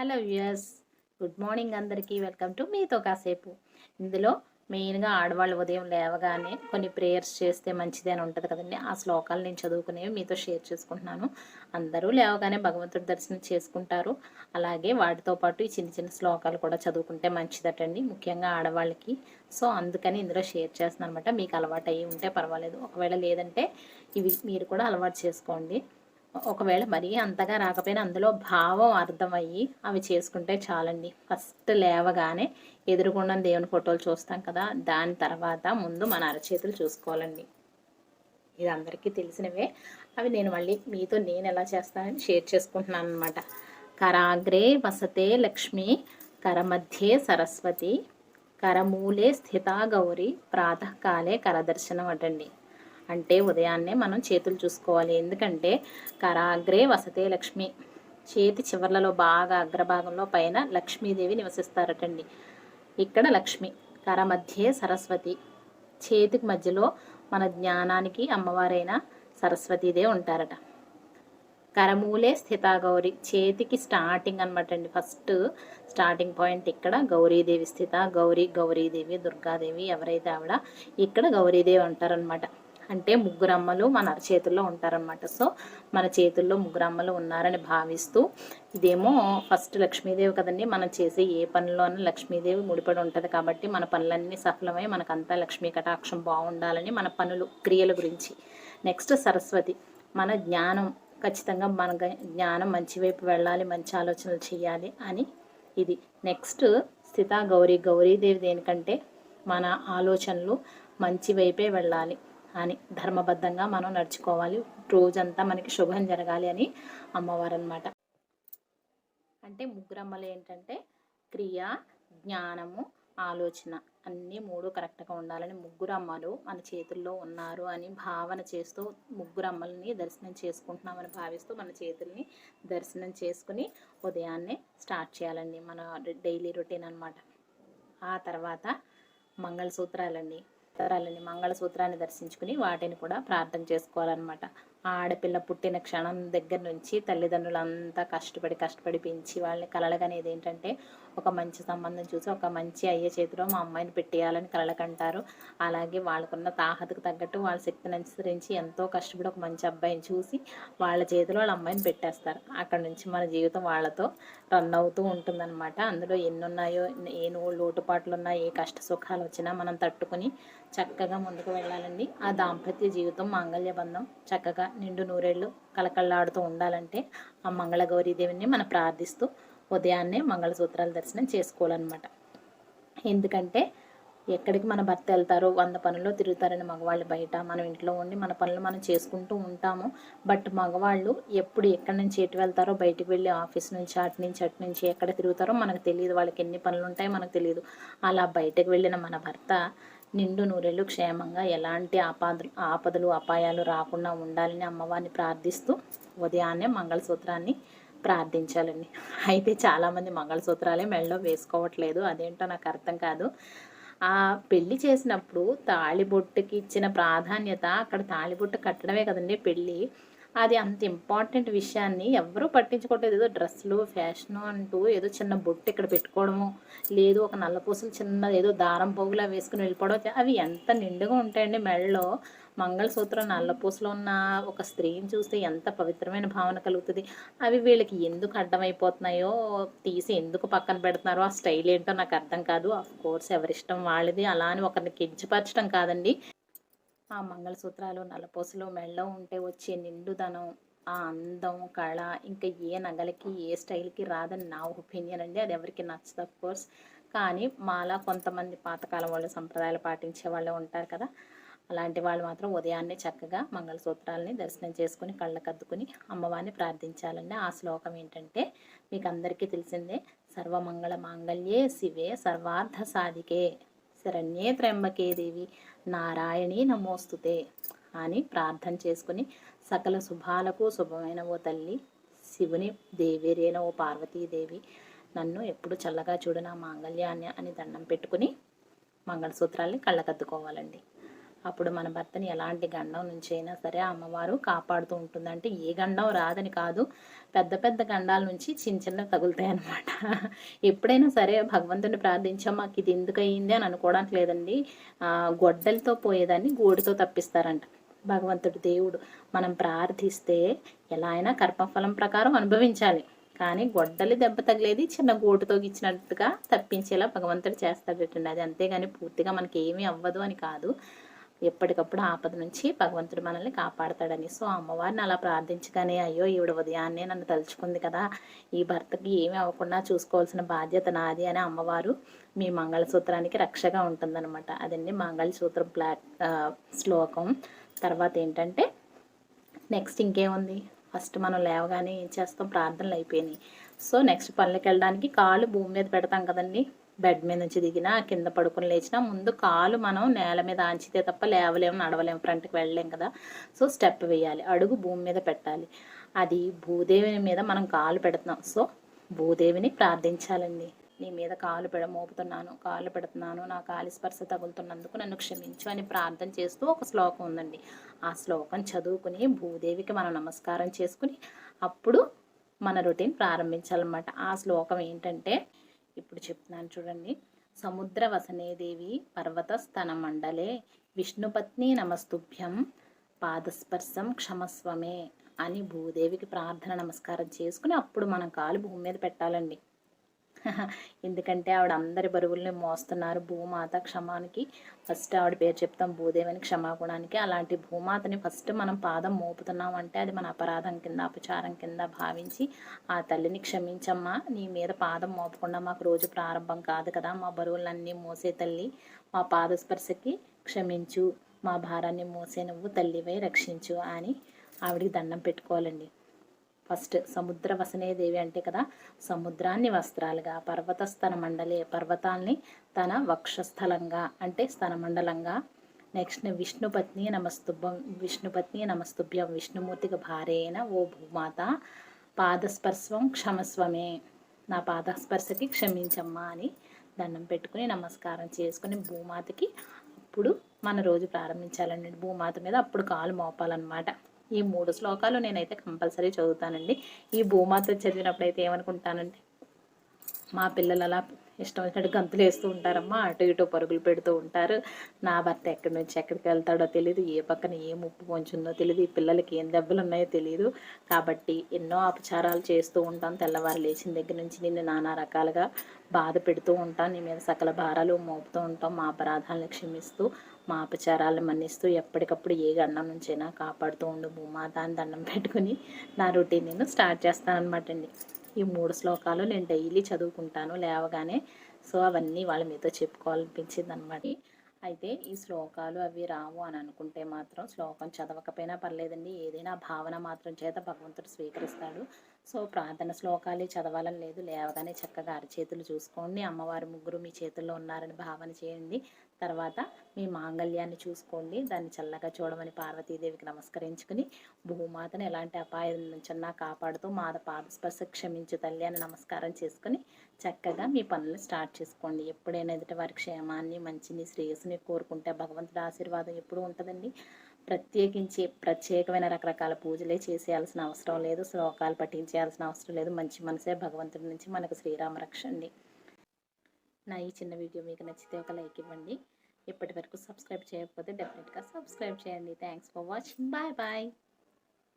Hello viewers, good morning అందరికీ. Welcome to మీతో కాసేపు. ఇందులో మెయిన్గా ఆడవాళ్ళు ఉదయం లేవగానే కొన్ని ప్రేయర్స్ చేస్తే మంచిది అని ఉంటుంది కదండి. ఆ శ్లోకాలు నేను చదువుకునేవి మీతో షేర్ చేసుకుంటున్నాను. అందరూ లేవగానే భగవంతుడి దర్శనం చేసుకుంటారు. అలాగే వాటితో పాటు ఈ చిన్న చిన్న శ్లోకాలు కూడా చదువుకుంటే మంచిదటండి, ముఖ్యంగా ఆడవాళ్ళకి. సో అందుకని ఇందులో షేర్ చేస్తున్నాను అనమాట. మీకు అలవాటు అయ్యి ఉంటే పర్వాలేదు, ఒకవేళ లేదంటే ఇవి మీరు కూడా అలవాటు చేసుకోండి. ఒకవేళ మరీ అంతగా రాకపోయినా అందులో భావం అర్థమయ్యి అవి చేసుకుంటే చాలండి. ఫస్ట్ లేవగానే ఎదురుగుండా దేవుని ఫోటోలు చూస్తాం కదా, దాని తర్వాత ముందు మన అరచేతులు చూసుకోవాలండి. ఇది అందరికీ తెలిసినవే. అవి నేను ఎలా చేస్తానని షేర్ చేసుకుంటున్నాను అనమాట. కరాగ్రే వసతే లక్ష్మి, కరమధ్యే సరస్వతి, కరమూలే స్థితా గౌరి, ప్రాతకాలే కరదర్శనం అటండి. అంటే ఉదయాన్నే మనం చేతులు చూసుకోవాలి. ఎందుకంటే కరాగ్రే వసతే లక్ష్మి, చేతి చివర్లలో బాగా అగ్రభాగంలో పైన లక్ష్మీదేవి నివసిస్తారటండి. ఇక్కడ లక్ష్మి, కర మధ్యే సరస్వతి, చేతికి మధ్యలో మన జ్ఞానానికి అమ్మవారైన సరస్వతీదేవి ఉంటారట. కరమూలే స్థితా గౌరి, చేతికి స్టార్టింగ్ అనమాట అండి. ఫస్ట్ స్టార్టింగ్ పాయింట్ ఇక్కడ గౌరీదేవి స్థిత. గౌరీదేవి దుర్గాదేవి ఎవరైతే ఆవిడ, ఇక్కడ గౌరీదేవి అంటారనమాట. అంటే ముగ్గురు అమ్మలు మన అరచేతుల్లో ఉంటారనమాట. సో మన చేతుల్లో ముగ్గురు అమ్మలు ఉన్నారని భావిస్తూ, ఇదేమో ఫస్ట్ లక్ష్మీదేవి కదండి. మనం చేసే ఏ పనిలోనూ లక్ష్మీదేవి ముడిపడి ఉంటుంది కాబట్టి మన పనులన్నీ సఫలమై మనకంతా లక్ష్మీ కటాక్షం బాగుండాలని మన పనులు క్రియల గురించి. నెక్స్ట్ సరస్వతి, మన జ్ఞానం, ఖచ్చితంగా మన జ్ఞానం మంచి వైపు వెళ్ళాలి, మంచి ఆలోచనలు చేయాలి అని ఇది. నెక్స్ట్ స్థిత గౌరీదేవి దేనికంటే మన ఆలోచనలు మంచి వైపే వెళ్ళాలి అని, ధర్మబద్ధంగా మనం నడుచుకోవాలి, రోజంతా మనకి శుభం జరగాలి అని అమ్మవారు అనమాట. అంటే ముగ్గురమ్మలు ఏంటంటే క్రియ, జ్ఞానము, ఆలోచన అన్నీ మూడు కరెక్ట్గా ఉండాలని ముగ్గురు అమ్మలు మన చేతుల్లో ఉన్నారు అని భావన చేస్తూ ముగ్గురు అమ్మల్ని దర్శనం చేసుకుంటున్నామని భావిస్తూ మన చేతుల్ని దర్శనం చేసుకుని ఉదయాన్నే స్టార్ట్ చేయాలండి మన డైలీ రొటీన్ అనమాట. ఆ తర్వాత మంగళసూత్రాలండి. మంగళసూత్రాన్ని దర్శించుకుని వాటిని కూడా ప్రార్థన చేసుకోవాలన్నమాట. ఆడపిల్ల పుట్టిన క్షణం దగ్గర నుంచి తల్లిదండ్రులంతా కష్టపడి పెంచి వాళ్ళని కలలుగనేది ఏంటంటే ఒక మంచి సంబంధం చూసి ఒక మంచి అయ్యే చేతిలో మా అమ్మాయిని పెట్టేయాలని కలలకంటారు. అలాగే వాళ్ళకున్న తాహతకు తగ్గట్టు వాళ్ళ శక్తిని అనుసరించి ఎంతో కష్టపడి ఒక మంచి అబ్బాయిని చూసి వాళ్ళ చేతిలో వాళ్ళ అమ్మాయిని పెట్టేస్తారు. అక్కడ నుంచి మన జీవితం వాళ్ళతో రన్ అవుతూ ఉంటుందన్నమాట. అందులో ఎన్నున్నాయో, ఏ లోటుపాట్లు ఉన్నా, ఏ కష్ట సుఖాలు వచ్చినా మనం తట్టుకుని చక్కగా ముందుకు వెళ్ళాలండి. ఆ దాంపత్య జీవితం, మాంగళ్య బంధం చక్కగా నిండు నూరేళ్ళు కలకళ్ళాడుతూ ఉండాలంటే ఆ మంగళగౌరీదేవిని మనం ప్రార్థిస్తూ ఉదయాన్నే మంగళసూత్రాల దర్శనం చేసుకోవాలన్నమాట. ఎందుకంటే ఎక్కడికి మన భర్త వెళ్తారో 100 పనుల్లో తిరుగుతారని మగవాళ్ళు బయట, మనం ఇంట్లో ఉండి మన పనులు మనం చేసుకుంటూ ఉంటాము. బట్ మగవాళ్ళు ఎప్పుడు ఎక్కడి నుంచి ఎటు వెళ్తారో, బయటికి వెళ్ళి ఆఫీస్ నుంచి అటు నుంచి ఎక్కడ తిరుగుతారో మనకు తెలియదు. వాళ్ళకి ఎన్ని పనులు ఉంటాయో మనకు తెలియదు. అలా బయటకు వెళ్ళిన మన భర్త నిండు నూరేళ్ళు క్షేమంగా ఎలాంటి ఆపదలు అపాయాలు రాకుండా ఉండాలని అమ్మవారిని ప్రార్థిస్తూ ఉదయాన్నే మంగళసూత్రాన్ని ప్రార్థించాలండి. అయితే చాలామంది మంగళసూత్రాలే మెడలో వేసుకోవట్లేదు, అదేంటో నాకు అర్థం కాదు. ఆ పెళ్లి చేసినప్పుడు తాళిబొట్టుకి ఇచ్చిన ప్రాధాన్యత, అక్కడ తాళిబొట్టు కట్టడమే కదండి పెళ్ళి. అది అంత ఇంపార్టెంట్ విషయాన్ని ఎవరూ పట్టించుకోవట్లేదు. ఏదో డ్రెస్సులు ఫ్యాషను అంటూ ఏదో చిన్న బొట్టు ఇక్కడ పెట్టుకోవడము, లేదు ఒక నల్లపూసలు చిన్న ఏదో దారం పోగులా వేసుకుని వెళ్ళిపోవడం. అవి ఎంత నిండుగా ఉంటాయండి మెడలో. మంగళసూత్రం నల్లపూసలో ఉన్న ఒక స్త్రీని చూస్తే ఎంత పవిత్రమైన భావన కలుగుతుంది. అవి వీళ్ళకి ఎందుకు అడ్డమైపోతున్నాయో, తీసి ఎందుకు పక్కన పెడుతున్నారో, ఆ స్టైల్ ఏంటో నాకు అర్థం కాదు. ఆఫ్ కోర్స్ ఎవరిష్టం వాళ్ళది, అలా అని ఒకరిని కించపరచడం కాదండి. ఆ మంగళసూత్రాలు నల్లపూసలు మెడలో ఉంటే వచ్చే నిండుదనం, ఆ అందం, కళ ఇంకా ఏ నగలకి ఏ స్టైల్కి రాదని నా ఒపీనియన్ అండి. అది ఎవరికి నచ్చదు ఆఫ్ కోర్స్. కానీ మాలా కొంతమంది పాతకాలం వాళ్ళు సంప్రదాయాలు పాటించే వాళ్ళు ఉంటారు కదా, అలాంటి వాళ్ళు మాత్రం ఉదయాన్నే చక్కగా మంగళసూత్రాలని దర్శనం చేసుకుని కళ్ళకద్దుకుని అమ్మవారిని ప్రార్థించాలండి. ఆ శ్లోకం ఏంటంటే మీకు అందరికీ తెలిసిందే, సర్వమంగళ మాంగళ్యే శివే సర్వార్థ సాధికే శరణ్యే త్ర్యంబకే దేవి నారాయణి నమోస్తుతే అని ప్రార్థన చేసుకుని సకల శుభాలకు శుభమైన ఓ తల్లి శివుని దేవేరేన ఓ పార్వతీదేవి నన్ను ఎప్పుడు చల్లగా చూడు నా మాంగళ్యాన్ని అని దండం పెట్టుకుని మంగళసూత్రాల్ని కళ్ళకద్దుకోవాలండి. అప్పుడు మన భర్తని ఎలాంటి గండం నుంచి అయినా సరే అమ్మవారు కాపాడుతూ ఉంటుంది. అంటే ఏ గండం రాదని కాదు, పెద్ద పెద్ద గండాల నుంచి చిన్న చిన్నవి తగులుతాయి అన్నమాట. ఎప్పుడైనా సరే భగవంతుని ప్రార్థించాం మాకు ఇది ఎందుకు అయ్యింది అని అనుకోవడానికి లేదండి. గొడ్డలతో పోయేదాన్ని గోడితో తప్పిస్తారంట భగవంతుడు దేవుడు. మనం ప్రార్థిస్తే ఎలా అయినా కర్మఫలం ప్రకారం అనుభవించాలి, కానీ గొడ్డలి దెబ్బ తగిలేది చిన్న గోటుతో ఇచ్చినట్టుగా తప్పించేలా భగవంతుడు చేస్తాడటండి. అది అంతేగాని పూర్తిగా మనకి ఏమీ అవ్వదు అని కాదు. ఎప్పటికప్పుడు ఆపద నుంచి భగవంతుడు మనల్ని కాపాడతాడని. సో అమ్మవారిని అలా ప్రార్థించగానే అయ్యో ఈవిడ ఉదయాన్నే నన్ను తలుచుకుంది కదా, ఈ భర్తకి ఏమీ అవ్వకుండా చూసుకోవాల్సిన బాధ్యత నాది అని అమ్మవారు మీ మంగళసూత్రానికి రక్షగా ఉంటుందన్నమాట. అదండి మంగళసూత్రం శ్లోకం. తర్వాత ఏంటంటే నెక్స్ట్ ఇంకేముంది, ఫస్ట్ మనం లేవగానే ఏం చేస్తాం, ప్రార్థనలు అయిపోయినాయి. సో నెక్స్ట్ పనులకి వెళ్ళడానికి కాళ్ళు భూమి మీద పెడతాం కదండి. బెడ్ మీద నుంచి దిగినా కింద పడుకుని లేచినా ముందు కాలు మనం నేల మీద ఆంచితే తప్ప లేవలేము, నడవలేము, ఫ్రంట్కి వెళ్ళలేం కదా. సో స్టెప్ వేయాలి, అడుగు భూమి మీద పెట్టాలి. అది భూదేవి మీద మనం కాలు పెడుతున్నాం. సో భూదేవిని ప్రార్థించాలండి. నీ మీద కాలు మోపుతున్నాను, కాలు పెడుతున్నాను, నా కాలి స్పర్శ తగులుతున్నందుకు నన్ను క్షమించు అని ప్రార్థన చేస్తూ ఒక శ్లోకం ఉందండి. ఆ శ్లోకం చదువుకుని భూదేవికి మనం నమస్కారం చేసుకుని అప్పుడు మన రొటీన్ ప్రారంభించాలన్నమాట. ఆ శ్లోకం ఏంటంటే ఇప్పుడు చెప్తున్నాను చూడండి. సముద్ర వసనేదేవి పర్వత స్తన మండలే విష్ణుపత్ని నమస్తుభ్యం పాదస్పర్శం క్షమస్వమే అని భూదేవికి ప్రార్థన నమస్కారం చేసుకుని అప్పుడు మనం కాలు భూమి మీద పెట్టాలండి. ఎందుకంటే ఆవిడ అందరి బరువుల్ని మోస్తున్నారు. భూమాత క్షమానికి ఫస్ట్ ఆవిడ పేరు చెప్తాం, భూదేవిని క్షమాగుణానికి. అలాంటి భూమాతని ఫస్ట్ మనం పాదం మోపుతున్నాం అంటే అది మన అపరాధం కింద, అపచారం కింద భావించి ఆ తల్లిని క్షమించమ్మా, నీ మీద పాదం మోపకుండా మాకు రోజు ప్రారంభం కాదు కదా, మా బరువులన్నీ మోసే తల్లి, మా పాదస్పర్శకి క్షమించు, మా భారాన్ని మోసే నువ్వు తల్లివై రక్షించు అని ఆవిడికి దండం పెట్టుకోవాలండి. ఫస్ట్ సముద్ర వసనేదేవి అంటే కదా, సముద్రాన్ని వస్త్రాలుగా, పర్వత స్తన మండలే పర్వతాల్ని తన వక్షస్థలంగా అంటే స్తనమండలంగా, నెక్స్ట్ విష్ణుపత్ని నమస్తుభ్యం విష్ణుమూర్తికి భార్యైన ఓ భూమాత పాదస్పర్శం క్షమస్వమే, నా పాదస్పర్శకి క్షమించమ్మా అని దండం పెట్టుకుని నమస్కారం చేసుకుని భూమాతకి అప్పుడు మన రోజు ప్రారంభించాలండి. భూమాత మీద అప్పుడు కాలు మోపాలన్నమాట. ఈ 3 శ్లోకాలు నేనైతే కంపల్సరీ చదువుతానండి. ఈ భూమాత చదివినప్పుడు అయితే ఏమనుకుంటానంటే, మా పిల్లలు అలా ఇష్టం వచ్చినట్టు గంతులు వేస్తూ ఉంటారమ్మా, అటు ఇటు పరుగులు పెడుతూ ఉంటారు. నా భర్త ఎక్కడి నుంచి ఎక్కడికి వెళ్తాడో తెలియదు, ఏ పక్కన ఏ ముప్పు పొంచుందో తెలియదు, ఈ పిల్లలకి ఏం దెబ్బలు ఉన్నాయో తెలియదు. కాబట్టి ఎన్నో అపచారాలు చేస్తూ ఉంటాం. తెల్లవారు లేచిన దగ్గర నుంచి నిన్ను నానా రకాలుగా బాధ పెడుతూ ఉంటాం, నీ మీద సకల భారాలు మోపుతూ ఉంటాం. మా అపరాధాలను క్షమిస్తూ మా అపచారాలను మన్నిస్తూ ఎప్పటికప్పుడు ఏ గండం నుంచైనా కాపాడుతూ ఉండు భూమాత అని దండం పెట్టుకుని నా రొటీన్ నేను స్టార్ట్ చేస్తాను అనమాట అండి. ఈ 3 శ్లోకాలు నేను డైలీ చదువుకుంటాను లేవగానే. సో అవన్నీ వాళ్ళ మీతో చెప్పుకోవాలనిపించింది అనమాట. అయితే ఈ శ్లోకాలు అవి రావు అని అనుకుంటే మాత్రం శ్లోకం చదవకపోయినా పర్లేదండి, ఏదైనా భావన మాత్రం చేత భగవంతుడు స్వీకరిస్తాడు. సో ప్రార్థన శ్లోకాలు చదవాలని లేదు, లేవగానే చక్కగా అరచేతులు చూసుకోండి, అమ్మవారి ముగ్గురు మీ చేతుల్లో ఉన్నారని భావన చేయండి. తర్వాత మీ మాంగళ్యాన్ని చూసుకోండి, దాన్ని చల్లగా చూడమని పార్వతీదేవికి నమస్కరించుకుని భూమాతను ఎలాంటి అపాయం నుంచన్నా కాపాడుతూ పాదస్పర్శ క్షమించు తల్లి అని నమస్కారం చేసుకుని చక్కగా మీ పనులు స్టార్ట్ చేసుకోండి. ఎప్పుడైనా ఎదుటి వారి క్షేమాన్ని, మంచిని, శ్రేయస్సుని కోరుకుంటే భగవంతుడి ఆశీర్వాదం ఎప్పుడూ ఉంటుందండి. ప్రత్యేకమైన రకరకాల పూజలే చేసేయాల్సిన అవసరం లేదు, శ్లోకాలు పఠించేయాల్సిన అవసరం లేదు. మంచి మనసే భగవంతుడి నుంచి మనకు శ్రీరామ రక్ష అండి. నా ఈ చిన్న వీడియో మీకు నచ్చితే ఒక లైక్ ఇవ్వండి. ఇప్పటి వరకు సబ్స్క్రైబ్ చేయకపోతే డెఫినెట్గా సబ్స్క్రైబ్ చేయండి. Thanks for watching. Bye bye.